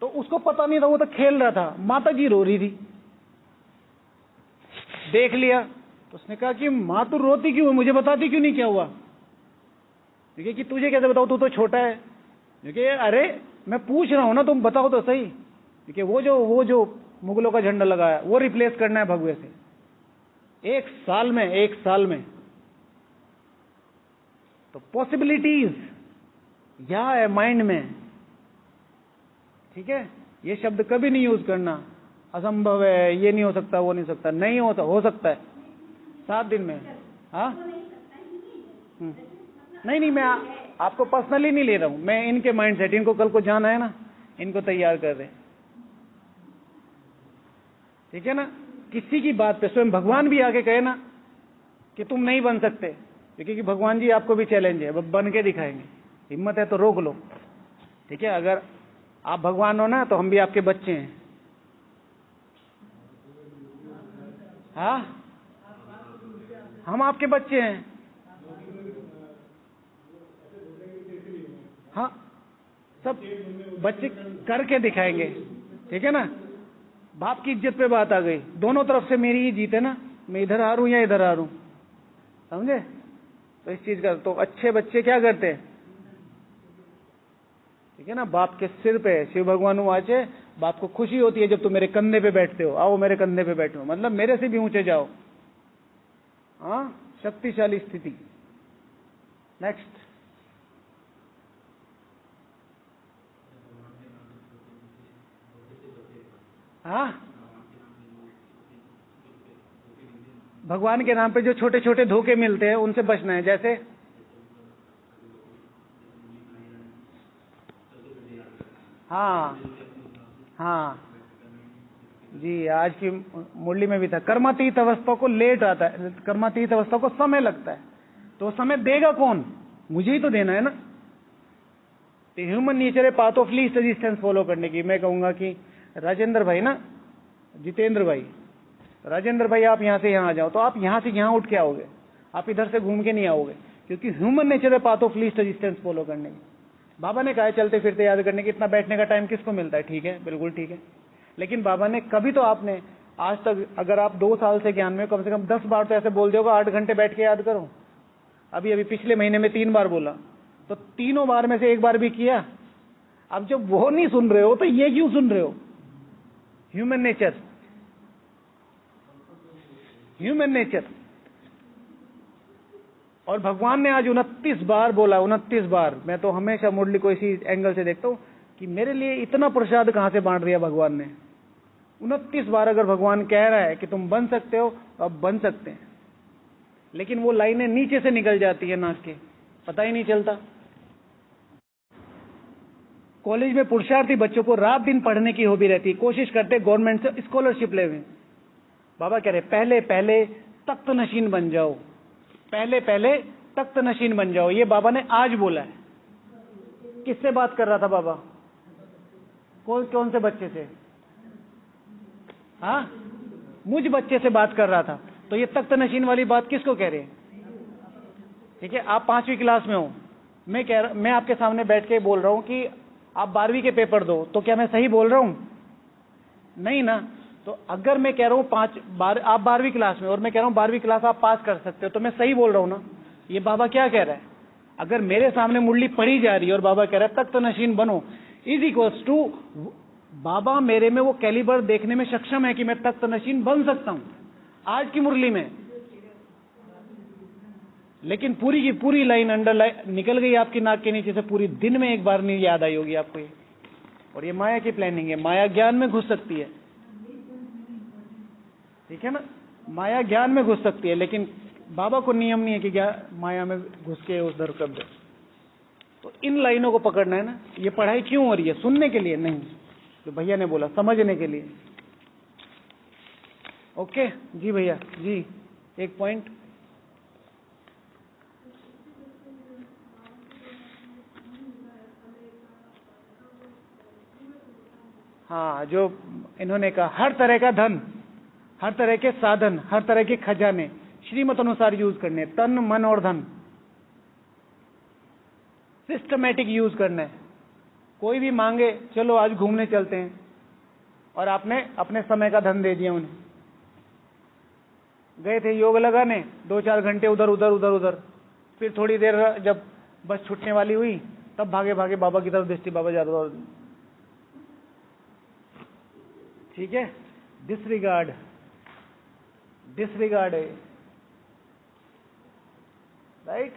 तो उसको पता नहीं था, वो तो खेल रहा था, माता जी रो रही थी, देख लिया तो उसने कहा कि माँ तू रोती क्यों है, मुझे बताती क्यों नहीं क्या हुआ? देखिए कि तुझे कैसे बताओ, तू तो छोटा है। देखिए अरे मैं पूछ रहा हूं ना, तुम बताओ तो सही। देखिए वो जो मुगलों का झंडा लगाया वो रिप्लेस करना है भगवे से, 1 साल में, 1 साल में। तो पॉसिबिलिटीज यह है माइंड में। ठीक है, ये शब्द कभी नहीं यूज करना, असंभव है, ये नहीं हो सकता, वो नहीं सकता, नहीं हो सकता है 7 दिन में। हाँ नहीं, मैं आपको पर्सनली नहीं ले रहा हूं, मैं इनके माइंडसेट, इनको कल को जाना है ना, इनको तैयार कर रहे। ठीक है ना, किसी की बात पे स्वयं भगवान भी आके कहे ना कि तुम नहीं बन सकते, क्योंकि भगवान जी आपको भी चैलेंज है, बन के दिखाएंगे, हिम्मत है तो रोक लो। ठीक है, अगर आप भगवान हो ना तो हम भी आपके बच्चे हैं। हाँ हम आपके बच्चे हैं। हाँ, सब बच्चे करके दिखाएंगे, ठीक है ना। बाप की इज्जत पे बात आ गई, दोनों तरफ से मेरी ही जीत है ना, मैं इधर हारूं या इधर हारूं, समझे। तो इस चीज का तो अच्छे बच्चे क्या करते हैं, ठीक है ना, बाप के सिर पे शिव भगवान वाचे, बाप को खुशी होती है जब तुम मेरे कंधे पे बैठते हो, आओ मेरे कंधे पे बैठो, मतलब मेरे से भी ऊंचे जाओ। हाँ, शक्तिशाली स्थिति। नेक्स्ट, हाँ, भगवान के नाम पे जो छोटे छोटे धोखे मिलते हैं उनसे बचना है। जैसे हाँ, हाँ जी, आज की मुरली में भी था, कर्मातीत अवस्था को लेट आता है, कर्मातीत अवस्था को समय लगता है, तो समय देगा कौन, मुझे ही तो देना है ना। तो ह्यूमन नेचर है path of least resistance follow करने की। मैं कहूंगा कि राजेंद्र भाई ना, जितेंद्र भाई, राजेंद्र भाई आप यहां से यहां आ जाओ, तो आप यहां से यहां उठ के आओगे, आप इधर से घूम के नहीं आओगे, क्योंकि ह्यूमन नेचर है path of least resistance follow करने की। बाबा ने कहा है चलते फिरते याद करने की, इतना बैठने का टाइम किसको मिलता है, ठीक है, बिल्कुल ठीक है, लेकिन बाबा ने कभी तो आपने आज तक, अगर आप 2 साल से ज्ञान में, कम से कम 10 बार तो ऐसे बोल दोगे 8 घंटे बैठ के याद करो। अभी अभी पिछले महीने में 3 बार बोला, तो तीनों बार में से 1 बार भी किया। अब जब वो नहीं सुन रहे हो तो ये क्यों सुन रहे हो। Human nature, human nature. और भगवान ने आज 29 बार बोला, 29 बार। मैं तो हमेशा मुरली को इसी एंगल से देखता हूं कि मेरे लिए इतना प्रसाद कहां से बांट दिया भगवान ने। 29 बार अगर भगवान कह रहा है कि तुम बन सकते हो, तो अब बन सकते हैं, लेकिन वो लाइनें नीचे से निकल जाती है नाक के, पता ही नहीं चलता। कॉलेज में पुरुषार्थी बच्चों को रात दिन पढ़ने की हॉबी रहती है, कोशिश करते गवर्नमेंट से स्कॉलरशिप लेवे। बाबा कह रहे पहले पहले तख्त नशीन बन जाओ, पहले पहले तख्त नशीन बन जाओ। ये बाबा ने आज बोला है। किससे बात कर रहा था बाबा, कौन से बच्चे से, हाँ, मुझ बच्चे से बात कर रहा था। तो ये तख्त नशीन वाली बात किसको कह रहे हैं, ठीक है। आप 5वीं क्लास में हो, मैं आपके सामने बैठ के बोल रहा हूं कि आप 12वीं के पेपर दो, तो क्या मैं सही बोल रहा हूं, नहीं ना। तो अगर मैं कह रहा हूं आप 12वीं क्लास में, और मैं कह रहा हूं 12वीं क्लास आप पास कर सकते हो, तो मैं सही बोल रहा हूं ना। ये बाबा क्या कह रहा है, अगर मेरे सामने मुरली पढ़ी जा रही है और बाबा कह रहा है तख्त नशीन बनो, इज इक्वल्स टू बाबा मेरे में वो कैलिबर देखने में सक्षम है कि मैं तख्त नशीन बन सकता हूं आज की मुरली में। लेकिन पूरी की पूरी लाइन अंडरलाइन निकल गई आपकी नाक के नीचे से, पूरी दिन में एक बार नहीं याद आई होगी आपको ये। और ये माया की प्लानिंग है, माया ज्ञान में घुस सकती है, ठीक है ना, माया ज्ञान में घुस सकती है, लेकिन बाबा को नियम नहीं है कि माया में घुस के उधर कर दे। तो इन लाइनों को पकड़ना है ना। ये पढ़ाई क्यों हो रही है, सुनने के लिए नहीं, तो भैया ने बोला समझने के लिए। ओके जी भैया जी, एक पॉइंट। हाँ, जो इन्होंने कहा हर तरह का धन, हर तरह के साधन, हर तरह के खजाने श्रीमत अनुसार यूज करने, तन मन और धन सिस्टमैटिक यूज करना है। कोई भी मांगे चलो आज घूमने चलते हैं, और आपने अपने समय का धन दे दिया उन्हें। गए थे योग लगाने, 2-4 घंटे उधर उधर उधर उधर, फिर थोड़ी देर जब बस छूटने वाली हुई तब भागे भागे बाबा की तरफ दृष्टि, बाबा जा रहा, ठीक है। डिसरिगार्ड, डिसरिगार्ड है, राइट,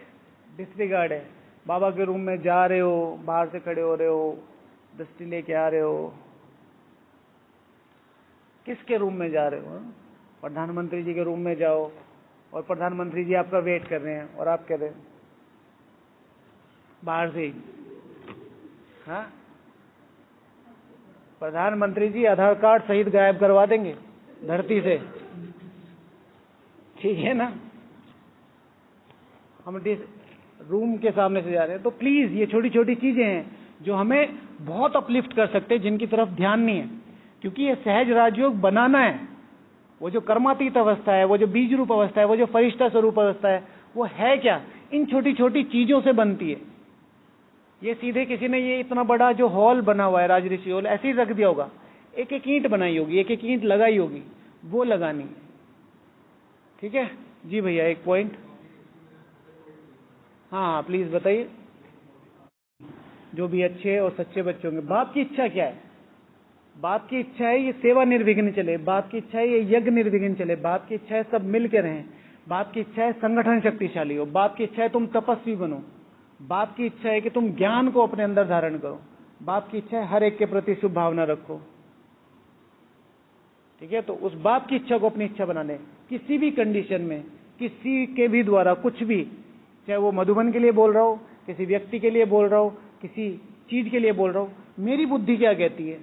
डिसरिगार्ड है। बाबा के रूम में जा रहे हो, बाहर से खड़े हो रहे हो, दृष्टि लेके आ रहे हो, किसके रूम में जा रहे हो, प्रधानमंत्री जी के रूम में जाओ, और प्रधानमंत्री जी आपका वेट कर रहे हैं, और आप कह रहे हैं बाहर से ही, हाँ, प्रधानमंत्री जी आधार कार्ड सहित गायब करवा देंगे धरती से, ठीक है ना। हम रूम के सामने से जा रहे हैं, तो प्लीज ये छोटी छोटी चीजें हैं जो हमें बहुत अपलिफ्ट कर सकते हैं, जिनकी तरफ ध्यान नहीं है, क्योंकि ये सहज राजयोग बनाना है, वो जो कर्मातीत अवस्था है, वो जो बीज रूप अवस्था है, वो जो फरिश्ता स्वरूप अवस्था है, वो है क्या? इन छोटी छोटी चीजों से बनती है। ये सीधे किसी ने ये इतना बड़ा जो हॉल बना हुआ है राजऋषि हॉल, ऐसे ही रख दिया होगा, एक एक ईंट बनाई होगी, एक एक ईंट लगाई होगी, वो लगानी है। ठीक है जी भैया, एक पॉइंट। हाँ प्लीज बताइए। जो भी अच्छे और सच्चे बच्चे होंगे, बाप की इच्छा क्या है? बाप की इच्छा है ये सेवा निर्विघ्न चले, बाप की इच्छा है ये यज्ञ निर्विघ्न चले, बाप की इच्छा है सब मिल के रहें, बाप की इच्छा है संगठन शक्तिशाली हो, बाप की इच्छा है तुम तपस्वी बनो, बाप की इच्छा है कि तुम ज्ञान को अपने अंदर धारण करो, बाप की इच्छा है हर एक के प्रति शुभ भावना रखो। ठीक है, तो उस बाप की इच्छा को अपनी इच्छा बना ले। किसी भी कंडीशन में किसी के भी द्वारा कुछ भी, चाहे वो मधुबन के लिए बोल रहा हो, किसी व्यक्ति के लिए बोल रहा हो, किसी चीज के लिए बोल रहा हो, मेरी बुद्धि क्या कहती है?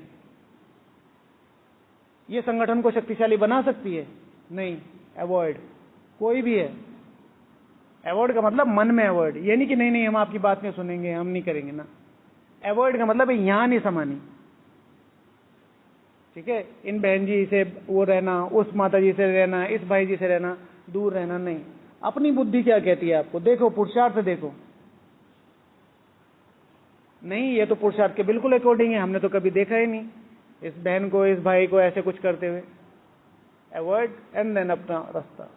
ये संगठन को शक्तिशाली बना सकती है? नहीं, अवॉइड। कोई भी है, अवॉइड का मतलब मन में अवॉइड, ये नहीं कि नहीं नहीं हम आपकी बात नहीं सुनेंगे, हम नहीं करेंगे ना। अवॉइड का मतलब यहां नहीं समानी। ठीक है, इन बहन जी से वो रहना, उस माता जी से रहना, इस भाई जी से रहना, दूर रहना नहीं। अपनी बुद्धि क्या कहती है आपको, देखो पुरुषार्थ देखो। नहीं, ये तो पुरुषार्थ के बिल्कुल अकॉर्डिंग है, हमने तो कभी देखा ही नहीं इस बहन को, इस भाई को ऐसे कुछ करते हुए। अवॉइड एंड देन अपना रास्ता।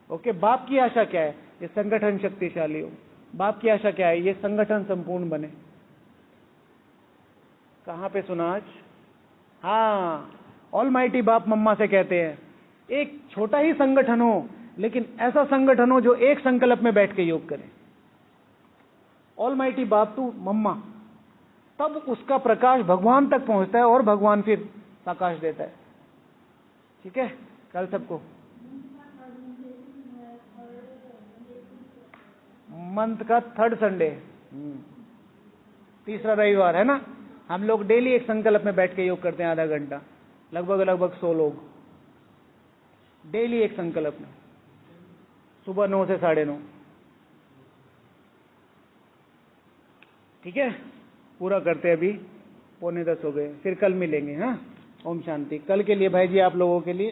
ओके, बाप की आशा क्या है? ये संगठन शक्तिशाली हो। बाप की आशा क्या है? ये संगठन संपूर्ण बने। कहां पे सुना आज? हाँ, ऑलमाइटी बाप मम्मा से कहते हैं एक छोटा ही संगठन हो, लेकिन ऐसा संगठन हो जो एक संकल्प में बैठ के योग करे। ऑलमाइटी बाप टू मम्मा, तब उसका प्रकाश भगवान तक पहुंचता है और भगवान फिर प्रकाश देता है। ठीक है, कल सबको मंथ का 3rd संडे, तीसरा रविवार है ना, हम लोग डेली एक संकल्प में बैठ के योग करते हैं, आधा घंटा, लगभग 100 लोग डेली एक संकल्प में, सुबह 9 से 9:30। ठीक है, पूरा करते हैं, अभी 9:45 हो गए, फिर कल मिलेंगे। हाँ, ओम शांति। कल के लिए भाई जी आप लोगों के लिए